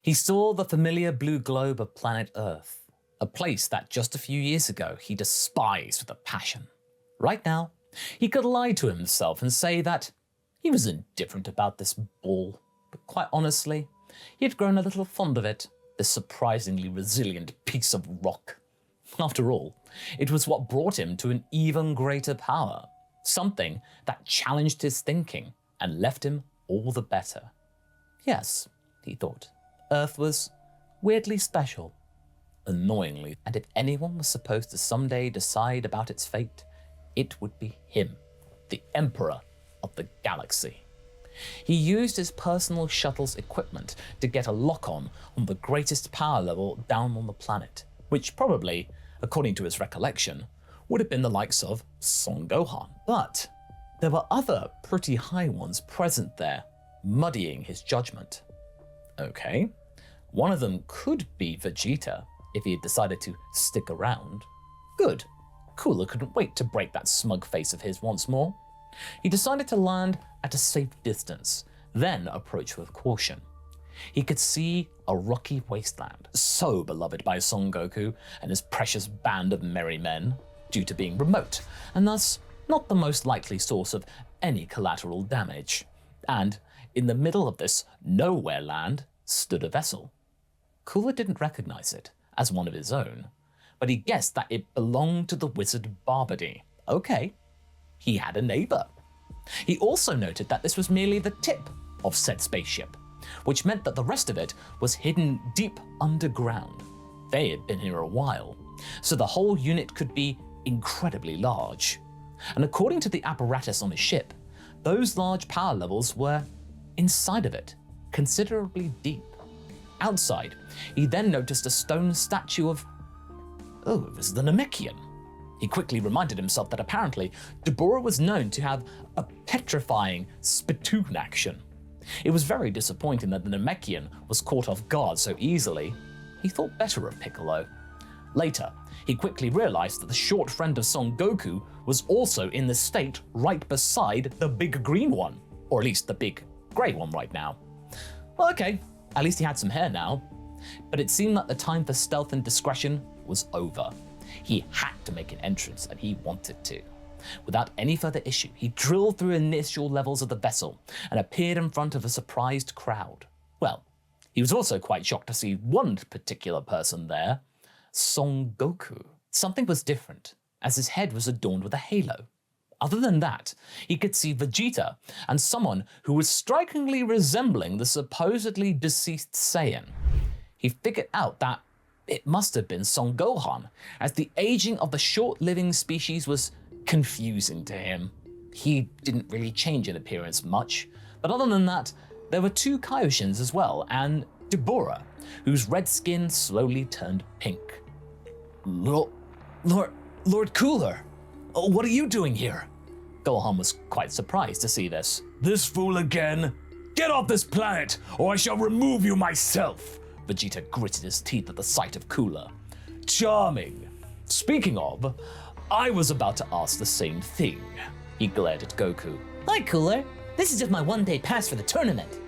He saw the familiar blue globe of planet Earth, a place that just a few years ago he despised with a passion. Right now, he could lie to himself and say that he was indifferent about this ball, but quite honestly, he had grown a little fond of it, this surprisingly resilient piece of rock. After all, it was what brought him to an even greater power, something that challenged his thinking and left him all the better. Yes, he thought, Earth was weirdly special, annoyingly, and if anyone was supposed to someday decide about its fate, it would be him, the Emperor of the galaxy. He used his personal shuttle's equipment to get a lock-on on the greatest power level down on the planet, which probably, according to his recollection, would have been the likes of Son Gohan. But there were other pretty high ones present there, muddying his judgment. Okay, one of them could be Vegeta if he had decided to stick around. Good. Cooler couldn't wait to break that smug face of his once more. He decided to land at a safe distance, then approach with caution. He could see a rocky wasteland, so beloved by Son Goku and his precious band of merry men, due to being remote, and thus not the most likely source of any collateral damage. And in the middle of this nowhere land stood a vessel. Cooler didn't recognize it as one of his own, but he guessed that it belonged to the wizard Barbod. Okay, he had a neighbor. He also noted that this was merely the tip of said spaceship, which meant that the rest of it was hidden deep underground. They had been here a while, so the whole unit could be incredibly large. And according to the apparatus on his ship, those large power levels were inside of it, considerably deep. Outside, he then noticed a stone statue of... oh, it was the Namekian. He quickly reminded himself that apparently Dabura was known to have a petrifying spittoon action. It was very disappointing that the Namekian was caught off guard so easily. He thought better of Piccolo. Later, he quickly realized that the short friend of Son Goku was also in the state right beside the big green one, or at least the big grey one right now. Well, okay, at least he had some hair now. But it seemed that the time for stealth and discretion was over. He had to make an entrance, and he wanted to. Without any further issue, he drilled through initial levels of the vessel and appeared in front of a surprised crowd. Well, he was also quite shocked to see one particular person there, Son Goku. Something was different, as his head was adorned with a halo. Other than that, he could see Vegeta and someone who was strikingly resembling the supposedly deceased Saiyan. He figured out that it must have been Son Gohan, as the aging of the short-living species was confusing to him. He didn't really change in appearance much, but other than that, there were two Kaioshins as well, and Dabura, whose red skin slowly turned pink. Lord Cooler, what are you doing here? Gohan was quite surprised to see this. This fool again? Get off this planet, or I shall remove you myself! Vegeta gritted his teeth at the sight of Cooler. Charming. Speaking of, I was about to ask the same thing. He glared at Goku. Hi, Cooler. This is just my one-day pass for the tournament.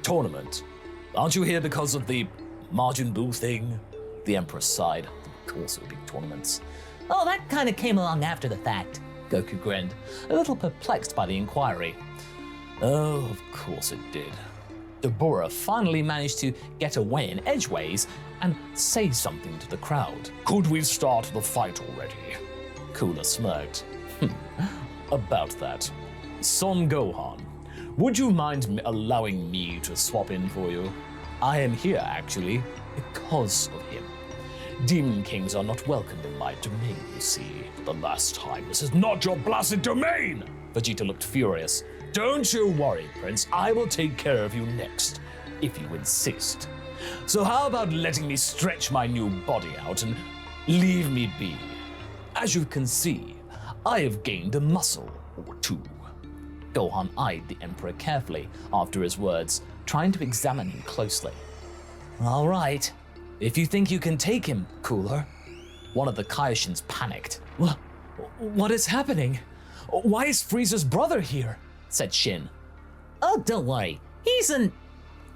Tournament? Aren't you here because of the Majin Buu thing? The Emperor sighed. Of course it would be tournaments. Oh, that kind of came along after the fact. Goku grinned, a little perplexed by the inquiry. Oh, of course it did. Dabura finally managed to get away in edgeways and say something to the crowd. Could we start the fight already? Cooler smirked. About that. Son Gohan, would you mind allowing me to swap in for you? I am here, actually, because of him. Demon Kings are not welcome in my domain, you see. For the last time, this is not your blasted domain! Vegeta looked furious. Don't you worry, Prince. I will take care of you next, if you insist. So how about letting me stretch my new body out and leave me be? As you can see, I have gained a muscle or two. Gohan eyed the Emperor carefully after his words, trying to examine him closely. All right, if you think you can take him, Cooler. One of the Kaioshins panicked. What is happening? Why is Frieza's brother here? Said Shin. Oh, don't worry. He's an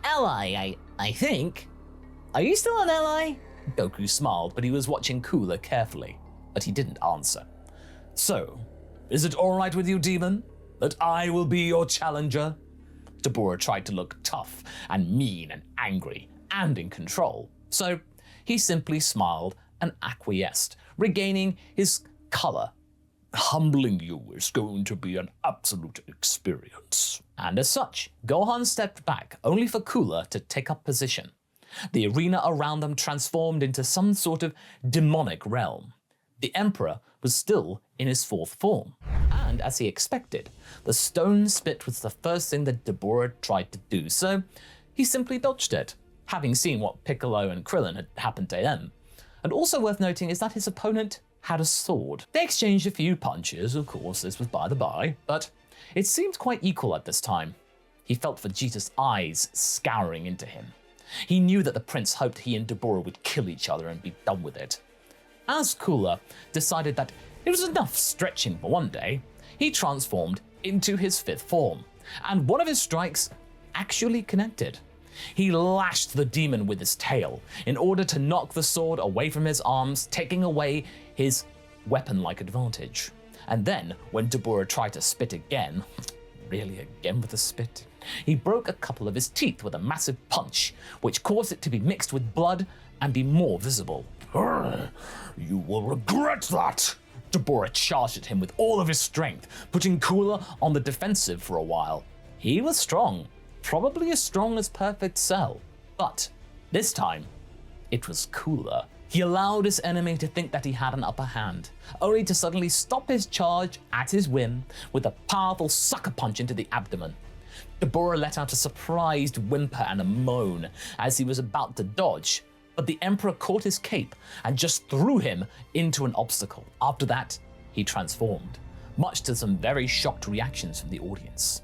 ally, I think. Are you still an ally? Goku smiled, but he was watching Cooler carefully, but he didn't answer. So, is it all right with you, demon, that I will be your challenger? Dabura tried to look tough and mean and angry and in control, so he simply smiled and acquiesced, regaining his color. Humbling you is going to be an absolute experience. And as such, Gohan stepped back, only for Cooler to take up position. The arena around them transformed into some sort of demonic realm. The Emperor was still in his fourth form, and as he expected, the stone spit was the first thing that Dabura tried to do, so he simply dodged it, having seen what Piccolo and Krillin had happened to him. And also worth noting is that his opponent had a sword. They exchanged a few punches, of course, this was by the by, but it seemed quite equal at this time. He felt Vegeta's eyes scouring into him. He knew that the prince hoped he and Dabura would kill each other and be done with it. As Cooler decided that it was enough stretching for one day, he transformed into his fifth form, and one of his strikes actually connected. He lashed the demon with his tail in order to knock the sword away from his arms, taking away his weapon-like advantage. And then, when Dabura tried to spit again, really again with the spit, he broke a couple of his teeth with a massive punch, which caused it to be mixed with blood and be more visible. You will regret that! Dabura charged at him with all of his strength, putting Cooler on the defensive for a while. He was strong, probably as strong as Perfect Cell, but this time, it was Cooler. He allowed his enemy to think that he had an upper hand, only to suddenly stop his charge at his whim with a powerful sucker punch into the abdomen. Dabura let out a surprised whimper and a moan as he was about to dodge, but the Emperor caught his cape and just threw him into an obstacle. After that, he transformed, much to some very shocked reactions from the audience.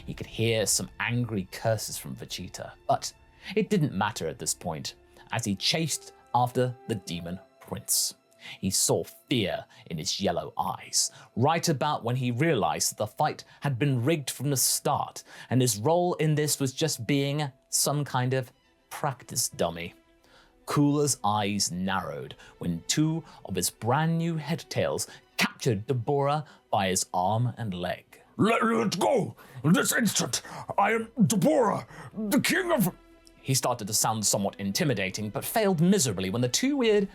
He could hear some angry curses from Vegeta, but it didn't matter at this point, as he chased after the demon prince. He saw fear in his yellow eyes, right about when he realized that the fight had been rigged from the start, and his role in this was just being some kind of practice dummy. Cooler's eyes narrowed when two of his brand new head tails captured Dabura by his arm and leg. Let go! This instant! I am Dabura, the king of... He started to sound somewhat intimidating, but failed miserably when the two weird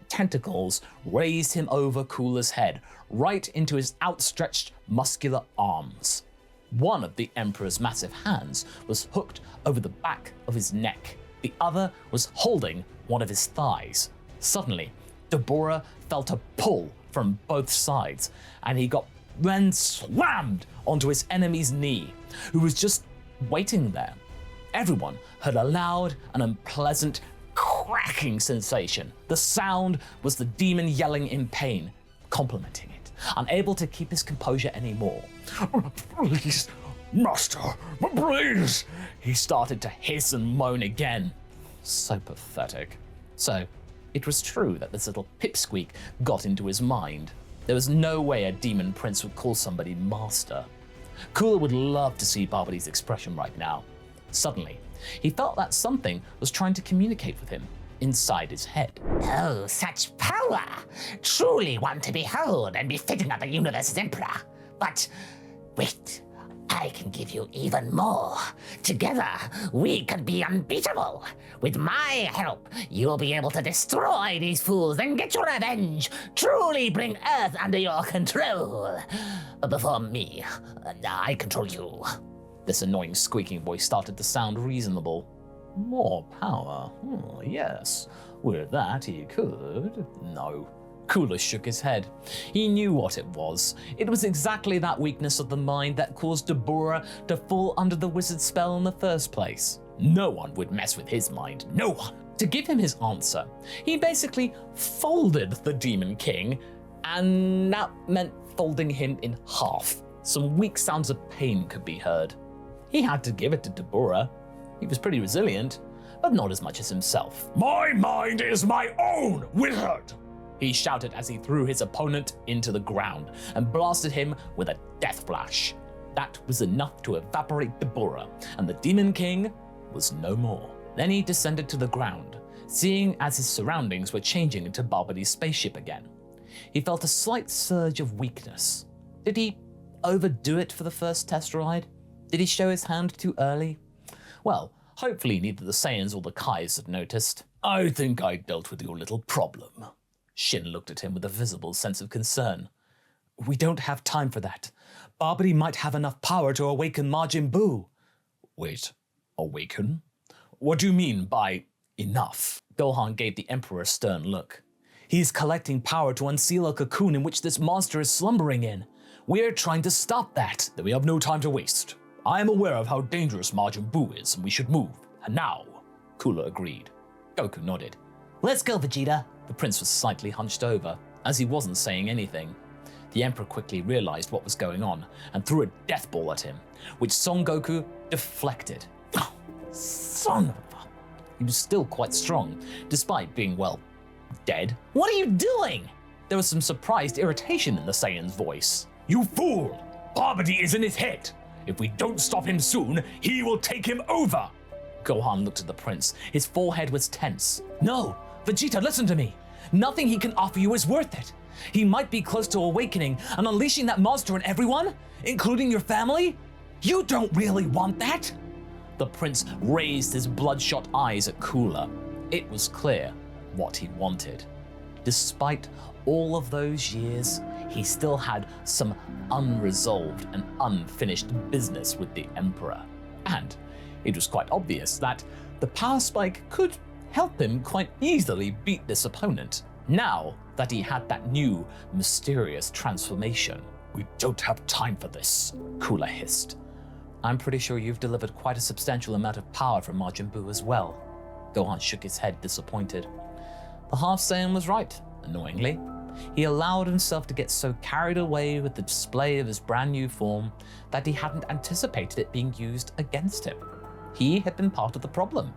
tentacles raised him over Cooler's head, right into his outstretched muscular arms. One of the Emperor's massive hands was hooked over the back of his neck. The other was holding one of his thighs. Suddenly, Dabura felt a pull from both sides, and he got then slammed onto his enemy's knee, who was just waiting there. Everyone heard a loud and unpleasant cracking sensation. The sound was the demon yelling in pain, complementing it, unable to keep his composure anymore. Please, master, please! He started to hiss and moan again. So pathetic. So, it was true that this little pipsqueak got into his mind. There was no way a demon prince would call somebody master. Cooler would love to see Barbod's expression right now. Suddenly, he felt that something was trying to communicate with him inside his head. Oh, such power! Truly one to behold and befitting of the universe's emperor. But wait, I can give you even more. Together, we could be unbeatable. With my help, you'll be able to destroy these fools and get your revenge. Truly bring Earth under your control. But before me, I control you. This annoying squeaking voice started to sound reasonable. More power? Yes. With that, he could. No. Cooler shook his head. He knew what it was. It was exactly that weakness of the mind that caused Dabura to fall under the wizard spell in the first place. No one would mess with his mind. No one. To give him his answer, he basically folded the Demon King, and that meant folding him in half. Some weak sounds of pain could be heard. He had to give it to Dabura. He was pretty resilient, but not as much as himself. My mind is my own, wizard! He shouted as he threw his opponent into the ground and blasted him with a death flash. That was enough to evaporate Dabura, and the Demon King was no more. Then he descended to the ground, seeing as his surroundings were changing into Barbody's spaceship again. He felt a slight surge of weakness. Did he overdo it for the first test ride? Did he show his hand too early? Well, hopefully neither the Saiyans or the Kais had noticed. I think I dealt with your little problem. Shin looked at him with a visible sense of concern. We don't have time for that. Barbody might have enough power to awaken Majin Buu. Wait, awaken? What do you mean by enough? Gohan gave the Emperor a stern look. He's collecting power to unseal a cocoon in which this monster is slumbering in. We're trying to stop that. Then we have no time to waste. I am aware of how dangerous Majin Buu is, and we should move. And now, Cooler agreed. Goku nodded. Let's go, Vegeta. The prince was slightly hunched over, as he wasn't saying anything. The Emperor quickly realized what was going on and threw a death ball at him, which Son Goku deflected. Oh, son of a... He was still quite strong, despite being, well, dead. What are you doing? There was some surprised irritation in the Saiyan's voice. You fool! Barbody is in his head. If we don't stop him soon, he will take him over. Gohan looked at the prince. His forehead was tense. No, Vegeta, listen to me. Nothing he can offer you is worth it. He might be close to awakening and unleashing that monster on everyone, including your family. You don't really want that. The prince raised his bloodshot eyes at Cooler. It was clear what he wanted. Despite all of those years, he still had some unresolved and unfinished business with the Emperor. And it was quite obvious that the power spike could help him quite easily beat this opponent, now that he had that new, mysterious transformation. We don't have time for this, Cooler hissed. I'm pretty sure you've delivered quite a substantial amount of power from Majin Buu as well. Gohan shook his head, disappointed. The half-Saiyan was right, annoyingly. He allowed himself to get so carried away with the display of his brand new form that he hadn't anticipated it being used against him. He had been part of the problem.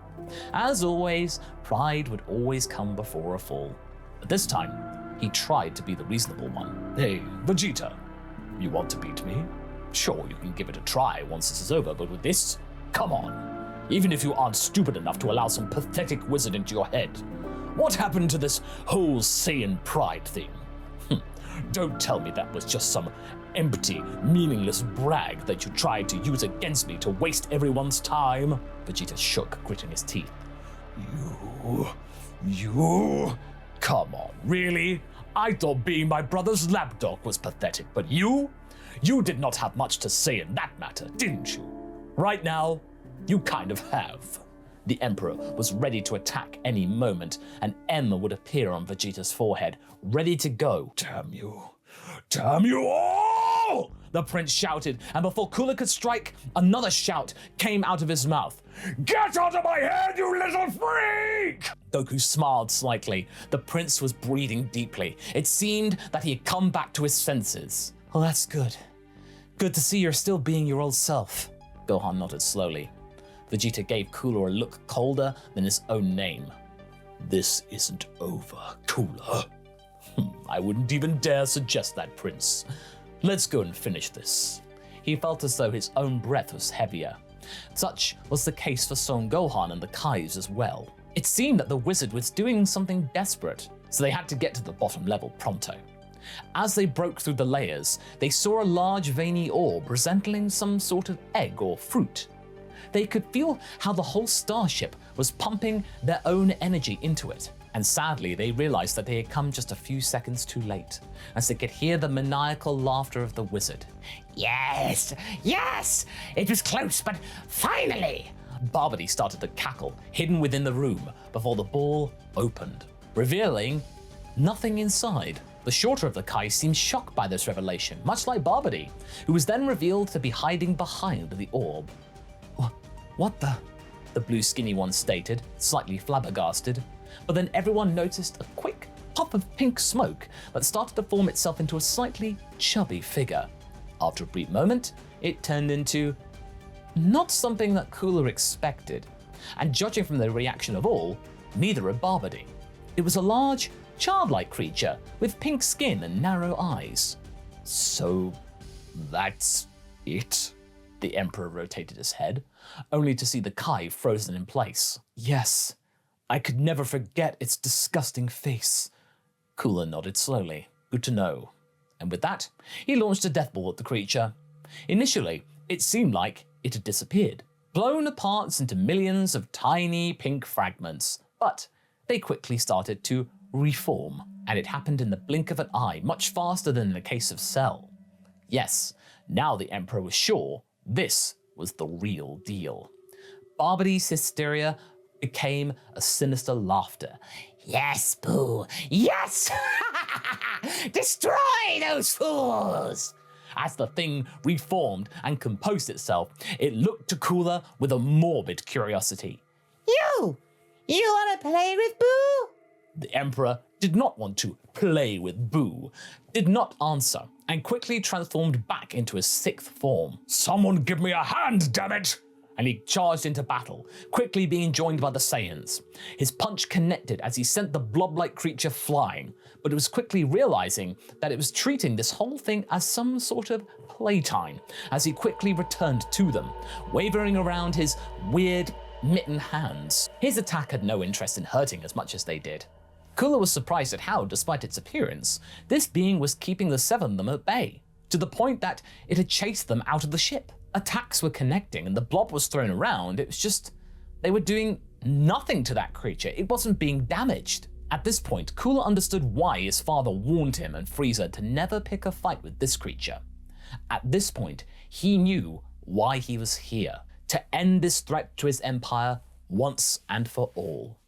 As always, pride would always come before a fall. But this time, he tried to be the reasonable one. Hey, Vegeta, you want to beat me? Sure, you can give it a try once this is over, but with this, come on. Even if you aren't stupid enough to allow some pathetic wizard into your head. What happened to this whole Saiyan pride thing? Don't tell me that was just some empty, meaningless brag that you tried to use against me to waste everyone's time. Vegeta shook, gritting his teeth. You? Come on, really? I thought being my brother's lapdog was pathetic, but you? You did not have much to say in that matter, didn't you? Right now, you kind of have. The Emperor was ready to attack any moment, and M would appear on Vegeta's forehead, ready to go. Damn you. Damn you all! The prince shouted, and before Cooler could strike, another shout came out of his mouth. Get out of my head, you little freak! Goku smiled slightly. The prince was breathing deeply. It seemed that he had come back to his senses. Well, that's good. Good to see you're still being your old self. Gohan nodded slowly. Vegeta gave Cooler a look colder than his own name. This isn't over, Cooler. I wouldn't even dare suggest that, Prince. Let's go and finish this. He felt as though his own breath was heavier. Such was the case for Son Gohan and the Kais as well. It seemed that the wizard was doing something desperate, so they had to get to the bottom level pronto. As they broke through the layers, they saw a large veiny orb resembling some sort of egg or fruit. They could feel how the whole starship was pumping their own energy into it. And sadly, they realized that they had come just a few seconds too late, as they could hear the maniacal laughter of the wizard. Yes, yes, it was close, but finally. Barbody started to cackle, hidden within the room, before the ball opened, revealing nothing inside. The shorter of the Kai seemed shocked by this revelation, much like Barbody, who was then revealed to be hiding behind the orb. What the? The blue skinny one stated, slightly flabbergasted, but then everyone noticed a quick puff of pink smoke that started to form itself into a slightly chubby figure. After a brief moment, it turned into not something that Cooler expected, and judging from the reaction of all, neither had Barbody. It was a large, childlike creature with pink skin and narrow eyes. So, that's it? The Emperor rotated his head, only to see the Kai frozen in place. Yes, I could never forget its disgusting face. Cooler nodded slowly. Good to know. And with that, he launched a death ball at the creature. Initially, it seemed like it had disappeared, blown apart into millions of tiny pink fragments, but they quickly started to reform, and it happened in the blink of an eye, much faster than in the case of Cell. Yes, now the Emperor was sure this was the real deal. Barbod's hysteria became a sinister laughter. Yes, Boo, yes! Destroy those fools! As the thing reformed and composed itself, it looked to Cooler with a morbid curiosity. You wanna play with Boo? The Emperor did not want to play with Boo, did not answer, and quickly transformed back into his sixth form. Someone give me a hand, damn it! And he charged into battle, quickly being joined by the Saiyans. His punch connected as he sent the blob-like creature flying, but it was quickly realizing that it was treating this whole thing as some sort of playtime, as he quickly returned to them, wavering around his weird mitten hands. His attack had no interest in hurting as much as they did. Cooler was surprised at how, despite its appearance, this being was keeping the seven of them at bay, to the point that it had chased them out of the ship. Attacks were connecting and the blob was thrown around, it was just, they were doing nothing to that creature, it wasn't being damaged. At this point, Cooler understood why his father warned him and Frieza to never pick a fight with this creature. At this point, he knew why he was here, to end this threat to his empire once and for all.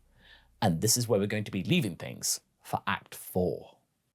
And this is where we're going to be leaving things for Act 4.